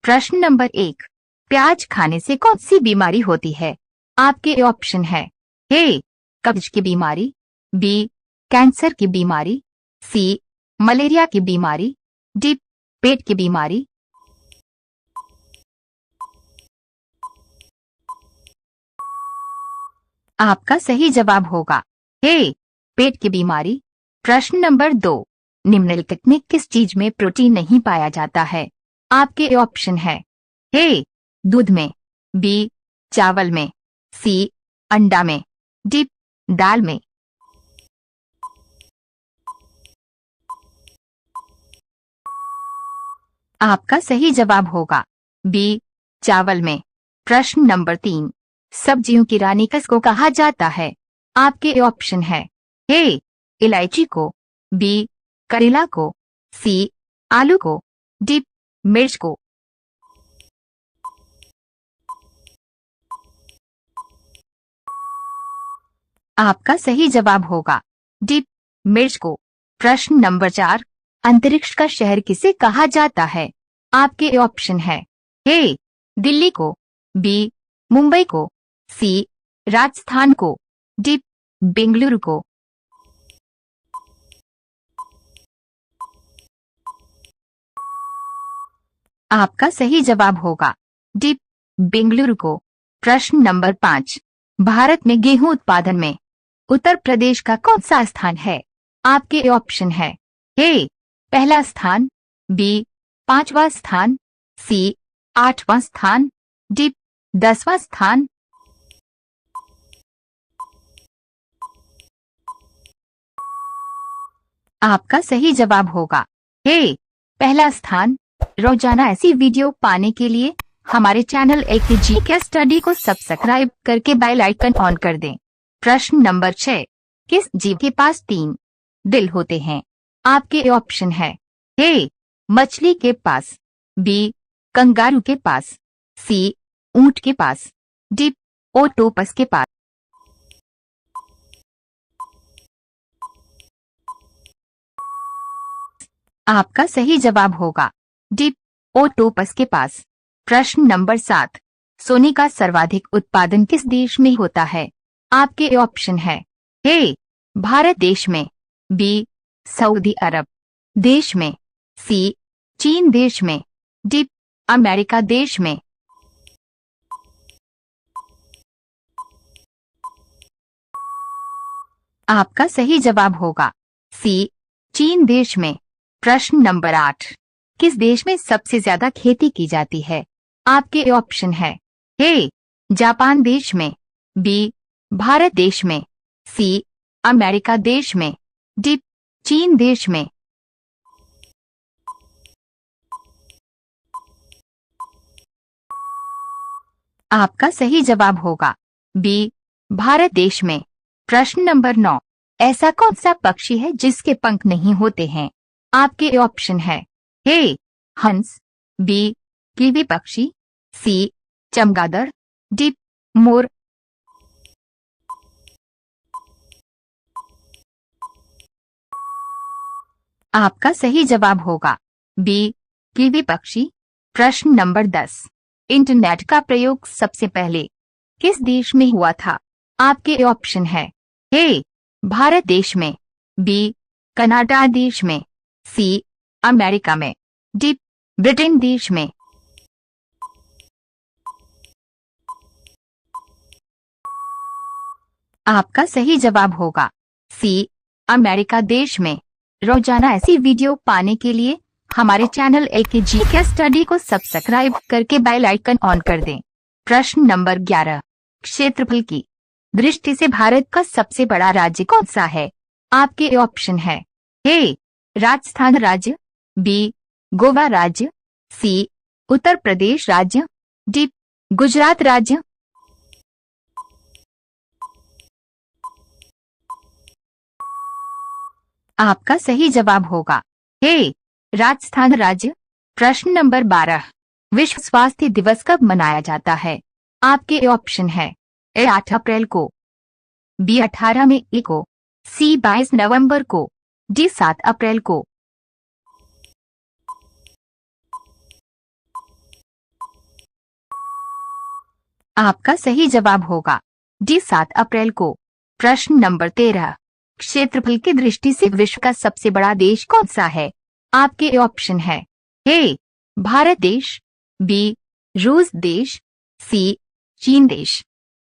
प्रश्न नंबर 1, प्याज खाने से कौन सी बीमारी होती है? आपके ऑप्शन है ए कब्ज की बीमारी, बी कैंसर की बीमारी, सी मलेरिया की बीमारी, डी पेट की बीमारी। आपका सही जवाब होगा ए पेट की बीमारी। प्रश्न नंबर 2, निम्नलिखित में किस चीज में प्रोटीन नहीं पाया जाता है? आपके ऑप्शन है ए दूध में, बी चावल में, सी अंडा में, डी दाल में। आपका सही जवाब होगा बी चावल में। प्रश्न नंबर 3, सब्जियों की रानी किसको कहा जाता है? आपके ऑप्शन है ए इलायची को, बी करेला को, सी आलू को, डी मिर्च को। आपका सही जवाब होगा डी मिर्च को। प्रश्न नंबर 4, अंतरिक्ष का शहर किसे कहा जाता है? आपके ऑप्शन है ए दिल्ली को, बी मुंबई को, सी राजस्थान को, डी बेंगलुरु को। आपका सही जवाब होगा डी बेंगलुरु को। प्रश्न नंबर 5, भारत में गेहूं उत्पादन में उत्तर प्रदेश का कौन सा स्थान है? आपके ऑप्शन है ए पहला स्थान, बी पांचवा स्थान, सी आठवां स्थान, डी 10वां स्थान। आपका सही जवाब होगा ए पहला स्थान। रोजाना ऐसी वीडियो पाने के लिए हमारे चैनल AKGK स्टडी को सब्सक्राइब करके बेल आइकन ऑन कर दें। प्रश्न नंबर 6, किस जीव के पास 3 दिल होते हैं? आपके ऑप्शन है ए मछली के पास, बी कंगारू के पास, सी ऊंट के पास, डी ओक्टोपस के पास। आपका सही जवाब होगा डी ओक्टोपस के पास। प्रश्न नंबर 7, सोने का सर्वाधिक उत्पादन किस देश में होता है? आपके ऑप्शन है ए भारत देश में, बी सऊदी अरब देश में, सी चीन देश में, डी अमेरिका देश में। आपका सही जवाब होगा सी चीन देश में। प्रश्न नंबर 8, किस देश में सबसे ज्यादा खेती की जाती है? आपके ऑप्शन है ए जापान देश में, बी भारत देश में, सी अमेरिका देश में, डी चीन देश में। आपका सही जवाब होगा बी भारत देश में। प्रश्न नंबर 9, ऐसा कौन सा पक्षी है जिसके पंख नहीं होते हैं? आपके ऑप्शन है ए हंस, बी कीवी पक्षी, सी चमगादड़, डी मोर। आपका सही जवाब होगा बी कीवी पक्षी। प्रश्न नंबर 10, इंटरनेट का प्रयोग सबसे पहले किस देश में हुआ था? आपके ऑप्शन है ए भारत देश में, बी कनाडा देश में, सी अमेरिका में, डी ब्रिटेन देश में। आपका सही जवाब होगा सी अमेरिका देश में। रोजाना ऐसी वीडियो पाने के लिए हमारे चैनल AKGK स्टडी को सब्सक्राइब करके बेल आइकन ऑन कर दें। प्रश्न नंबर 11, क्षेत्रफल की दृष्टि से भारत का सबसे बड़ा राज्य कौन सा है? आपके ऑप्शन है ए राजस्थान राज्य, बी गोवा राज्य, सी उत्तर प्रदेश राज्य, डी गुजरात राज्य। आपका सही जवाब होगा ए राजस्थान राज्य। प्रश्न नंबर 12, विश्व स्वास्थ्य दिवस कब मनाया जाता है? आपके ऑप्शन है ए 8 अप्रैल को, बी 18 मई को, सी 22 नवंबर को, डी 7 अप्रैल को। आपका सही जवाब होगा डी 7 अप्रैल को। प्रश्न नंबर 13, क्षेत्रफल की दृष्टि से विश्व का सबसे बड़ा देश कौन सा है? आपके ऑप्शन है ए भारत देश, बी रूस देश, सी चीन देश,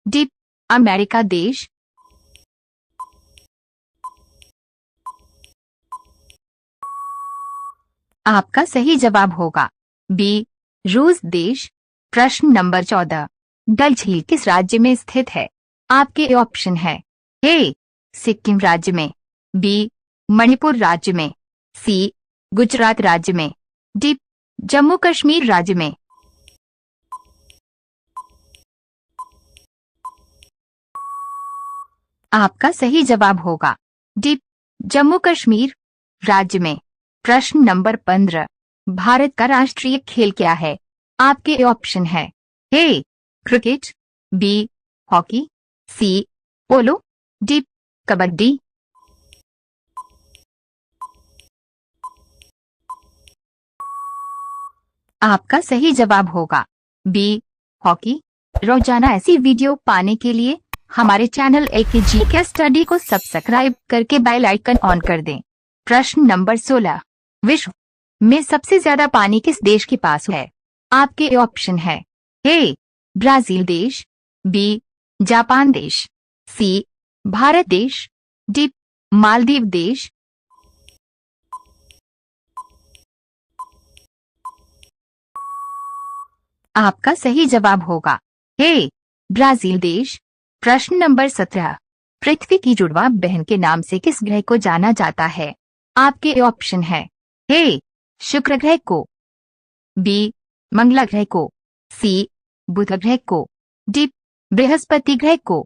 डी अमेरिका देश। आपका सही जवाब होगा बी रूस देश। प्रश्न नंबर 14, डल झील किस राज्य में स्थित है? आपके ऑप्शन है ए सिक्किम राज्य में, बी मणिपुर राज्य में, सी गुजरात राज्य में, डी जम्मू कश्मीर राज्य में। आपका सही जवाब होगा डी जम्मू कश्मीर राज्य में। प्रश्न नंबर 15, भारत का राष्ट्रीय खेल क्या है? आपके ऑप्शन है ए क्रिकेट, बी हॉकी, सी पोलो, डी कबड्डी। आपका सही जवाब होगा बी हॉकी। रोजाना ऐसी वीडियो पाने के लिए हमारे चैनल एकेजी के स्टडी को सब्सक्राइब करके बेल आइकन ऑन कर दें। प्रश्न नंबर 16, विश्व में सबसे ज्यादा पानी किस देश के पास है? आपके ऑप्शन है ए ब्राजील देश, बी जापान देश, सी भारत देश, डी मालदीव देश। आपका सही जवाब होगा ए ब्राजील देश। प्रश्न नंबर 17, पृथ्वी की जुड़वा बहन के नाम से किस ग्रह को जाना जाता है? आपके ऑप्शन है ए शुक्र ग्रह को, बी मंगल ग्रह को, सी बुध ग्रह को, डी बृहस्पति ग्रह को।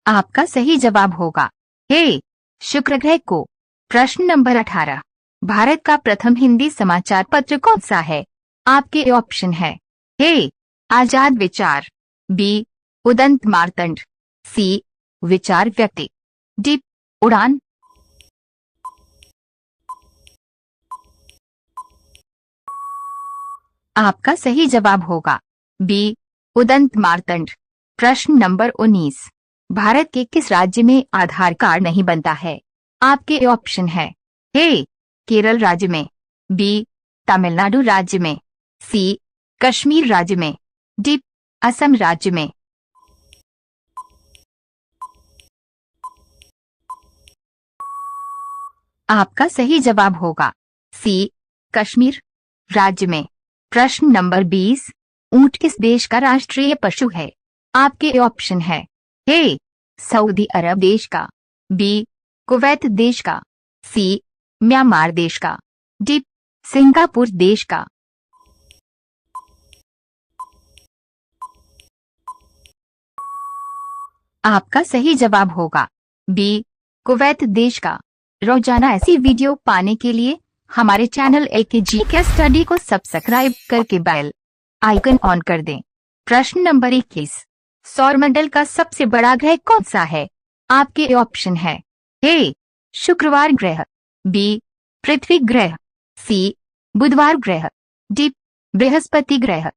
आपका सही जवाब होगा ए शुक्र ग्रह को। प्रश्न नंबर 18, भारत का प्रथम हिंदी समाचार पत्र कौन सा है? आपके ऑप्शन है ए आजाद विचार, बी उदंत मार्तंड, सी विचार व्यक्ति, डी उड़ान। आपका सही जवाब होगा बी उदंत मार्तंड। प्रश्न नंबर 19, भारत के किस राज्य में आधार कार्ड नहीं बनता है? आपके ऑप्शन है ए केरल राज्य में, बी तमिलनाडु राज्य में, सी कश्मीर राज्य में, डी असम राज्य में। आपका सही जवाब होगा सी कश्मीर राज्य में। प्रश्न नंबर 20, ऊंट किस देश का राष्ट्रीय पशु है? आपके ऑप्शन है ए सऊदी अरब देश का, बी कुवैत देश का, सी म्यांमार देश का, डी सिंगापुर देश का। आपका सही जवाब होगा बी कुवैत देश का। रोजाना ऐसी वीडियो पाने के लिए हमारे चैनल एकेजी के स्टडी को सब्सक्राइब करके बेल आइकन ऑन कर दें। प्रश्न नंबर 21, सौरमंडल का सबसे बड़ा ग्रह कौन सा है? आपके ऑप्शन है ए शुक्रवार ग्रह, बी पृथ्वी ग्रह, सी बुधवार ग्रह, डी बृहस्पति ग्रह।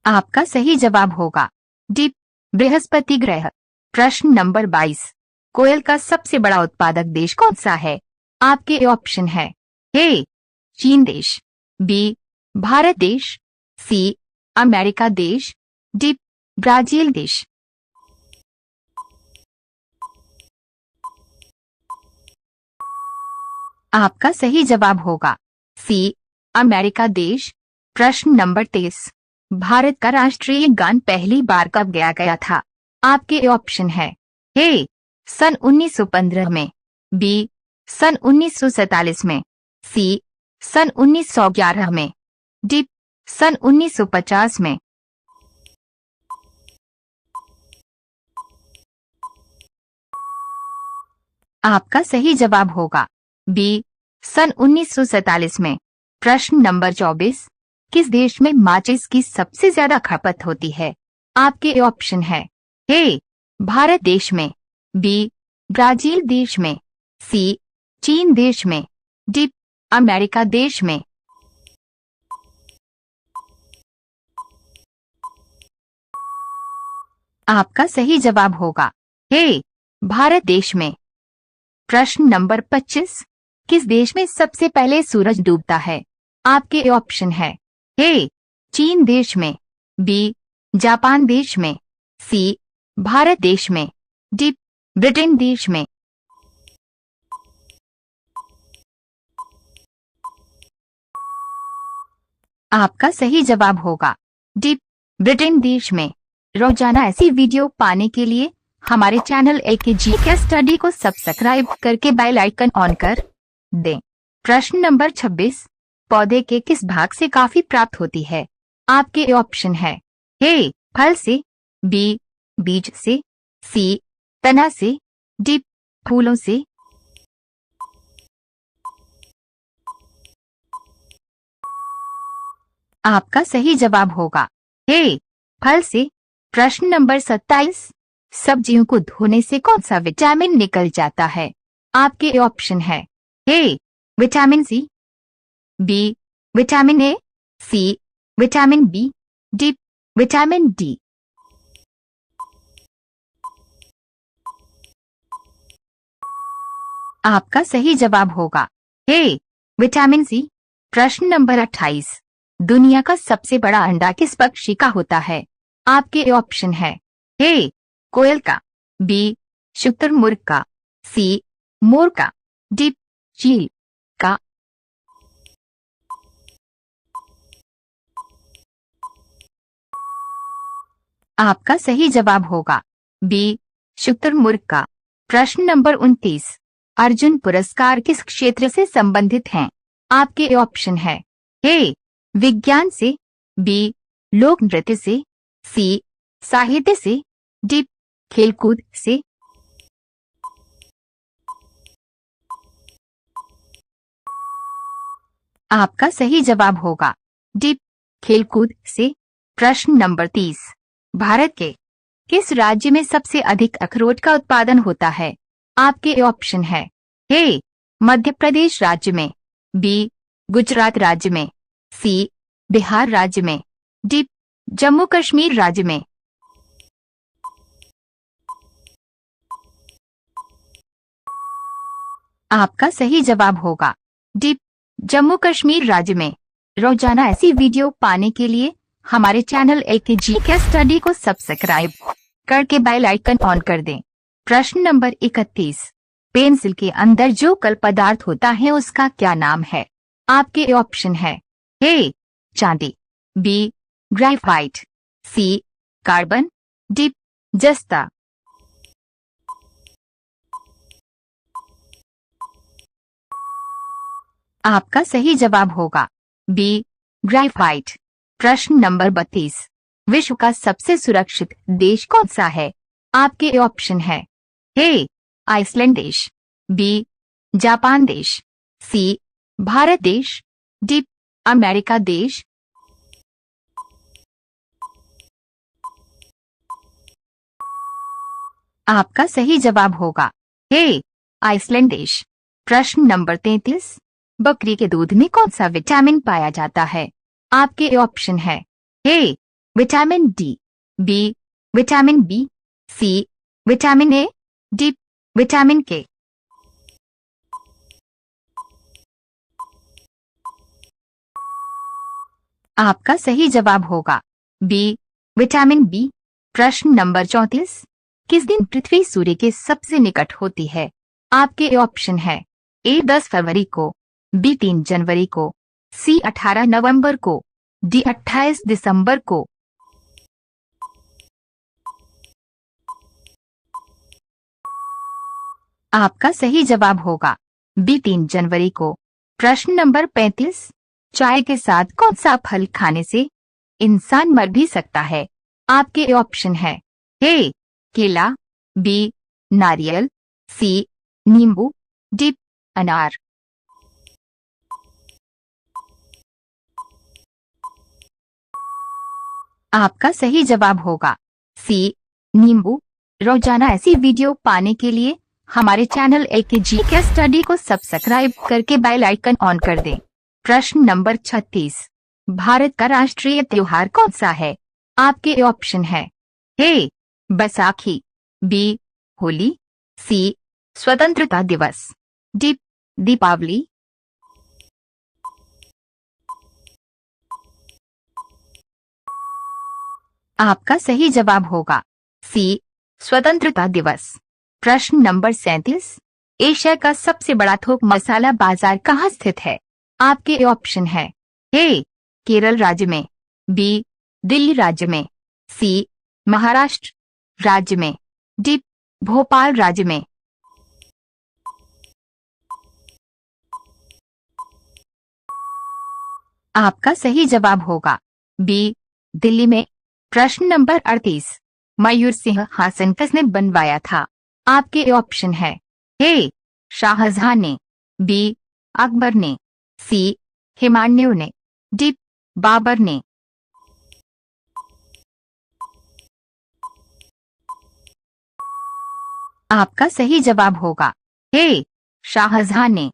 आपका सही जवाब होगा डी बृहस्पति ग्रह। प्रश्न नंबर 22, कोयल का सबसे बड़ा उत्पादक देश कौन सा है? आपके ऑप्शन है ए चीन देश, बी भारत देश, सी अमेरिका देश, डी ब्राजील देश। आपका सही जवाब होगा सी अमेरिका देश। प्रश्न नंबर 23, भारत का राष्ट्रीय गान पहली बार कब गाया गया था? आपके ऑप्शन है ए सन 1915 में, बी सन 1947 में, सी सन 1911 में, डी सन 1950 में। आपका सही जवाब होगा बी सन 1947 में। प्रश्न नंबर 24, किस देश में माचिस की सबसे ज्यादा खपत होती है? आपके ऑप्शन है ए भारत देश में, बी ब्राजील देश में, सी चीन देश में, डी अमेरिका देश में। आपका सही जवाब होगा ए भारत देश में। प्रश्न नंबर 25, किस देश में सबसे पहले सूरज डूबता है? आपके ऑप्शन है ए चीन देश में, बी जापान देश में, सी भारत देश में, डी ब्रिटेन देश में। आपका सही जवाब होगा डी ब्रिटेन देश में। रोजाना ऐसी वीडियो पाने के लिए हमारे चैनल AKG के स्टडी को सब्सक्राइब करके बेल आइकन ऑन कर दें। प्रश्न नंबर 26, पौधे के किस भाग से काफी प्राप्त होती है? आपके ऑप्शन है ए फल से, बी बीज से, सी तना से, डी फूलों से। आपका सही जवाब होगा ए फल से। प्रश्न नंबर 27, सब्जियों को धोने से कौन सा विटामिन निकल जाता है? आपके ऑप्शन है A vitamin C, B vitamin A, C vitamin B, D vitamin D. आपका सही जवाब होगा ए विटामिन सी। प्रश्न नंबर 28, दुनिया का सबसे बड़ा अंडा किस पक्षी का होता है? आपके ऑप्शन है ए कोयल का, बी शुतुरमुर्ग का, सी मोर का, डी चील का। आपका सही जवाब होगा बी शुतुरमुर्ग का। प्रश्न नंबर 29, अर्जुन पुरस्कार किस क्षेत्र से संबंधित हैं? आपके ऑप्शन है ए विज्ञान से, बी लोक नृत्य से, सी साहित्य से, डी खेलकूद से। आपका सही जवाब होगा डी खेलकूद से। प्रश्न नंबर 30, भारत के किस राज्य में सबसे अधिक अखरोट का उत्पादन होता है? आपके ऑप्शन है ए मध्य प्रदेश राज्य में, बी गुजरात राज्य में, सी बिहार राज्य में, डी जम्मू कश्मीर राज्य में। आपका सही जवाब होगा डी जम्मू कश्मीर राज्य में। रोजाना ऐसी वीडियो पाने के लिए हमारे चैनल AKG के स्टडी को सब्सक्राइब करके बेल आइकन ऑन कर दें। प्रश्न नंबर 31, पेंसिल के अंदर जो कल पदार्थ होता है उसका क्या नाम है? आपके ऑप्शन है ए चांदी, बी ग्रेफाइट, सी कार्बन, डी जस्ता। आपका सही जवाब होगा बी ग्रेफाइट। प्रश्न नंबर 32, विश्व का सबसे सुरक्षित देश कौन सा है? आपके ऑप्शन है ए आइसलैंड देश, बी जापान देश, सी भारत देश, डी अमेरिका देश। आपका सही जवाब होगा ए आइसलैंड देश। प्रश्न नंबर 33, बकरी के दूध में कौन सा विटामिन पाया जाता है? आपके ऑप्शन है A vitamin D, B vitamin B, C vitamin A, D vitamin K. आपका सही जवाब होगा बी विटामिन बी। प्रश्न नंबर 34, किस दिन पृथ्वी सूर्य के सबसे निकट होती है? आपके ऑप्शन है ए 10 फरवरी को, बी 3 जनवरी को, सी 18 नवंबर को, डी 28 दिसंबर को। आपका सही जवाब होगा बी 3 जनवरी को। प्रश्न नंबर 35, चाय के साथ कौन सा फल खाने से इंसान मर भी सकता है? आपके ऑप्शन है ए केला, बी नारियल, सी नींबू, डी अनार। आपका सही जवाब होगा सी नींबू। रोजाना ऐसी वीडियो पाने के लिए हमारे चैनल एकेजी के स्टडी को सब्सक्राइब करके बेल आइकन ऑन कर दें। प्रश्न नंबर 36। भारत का राष्ट्रीय त्योहार कौन सा है? आपके ऑप्शन है ए बैसाखी, बी होली, सी स्वतंत्रता दिवस, डी दीपावली। आपका सही जवाब होगा सी स्वतंत्रता दिवस। प्रश्न नंबर 37। एशिया का सबसे बड़ा थोक मसाला बाजार कहाँ स्थित है? आपके ऑप्शन है ए केरल राज्य में, बी दिल्ली राज्य में, सी महाराष्ट्र राज्य में, डी भोपाल राज्य में। आपका सही जवाब होगा बी दिल्ली में। प्रश्न नंबर 38। मयूर सिंह हासन किसने बनवाया था? आपके ऑप्शन है ए शाहजहां ने, बी अकबर ने, सी हुमायूं ने, डी बाबर ने। आपका सही जवाब होगा ए शाहजहां ने।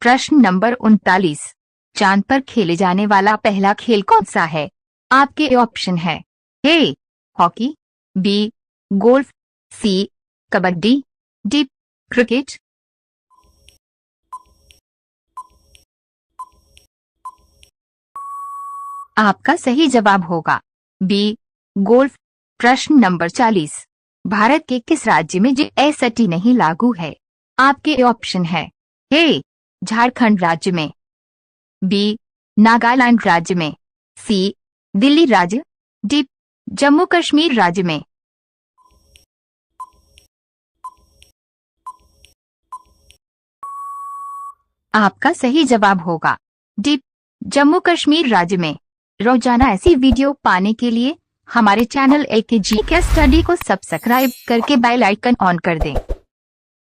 प्रश्न नंबर 39। चांद पर खेले जाने वाला पहला खेल कौन सा है? आपके ऑप्शन है A hockey, B golf, C kabaddi, D cricket. आपका सही जवाब होगा बी गोल्फ। प्रश्न नंबर 40। भारत के किस राज्य में जीएसटी नहीं लागू है? आपके ऑप्शन है ए झारखंड राज्य में, बी नागालैंड राज्य में, सी दिल्ली राज्य, डी जम्मू कश्मीर राज्य में। आपका सही जवाब होगा डी जम्मू कश्मीर राज्य में। रोजाना ऐसी वीडियो पाने के लिए हमारे चैनल एकेजी के स्टडी को सब्सक्राइब करके बेल आइकन ऑन कर दें।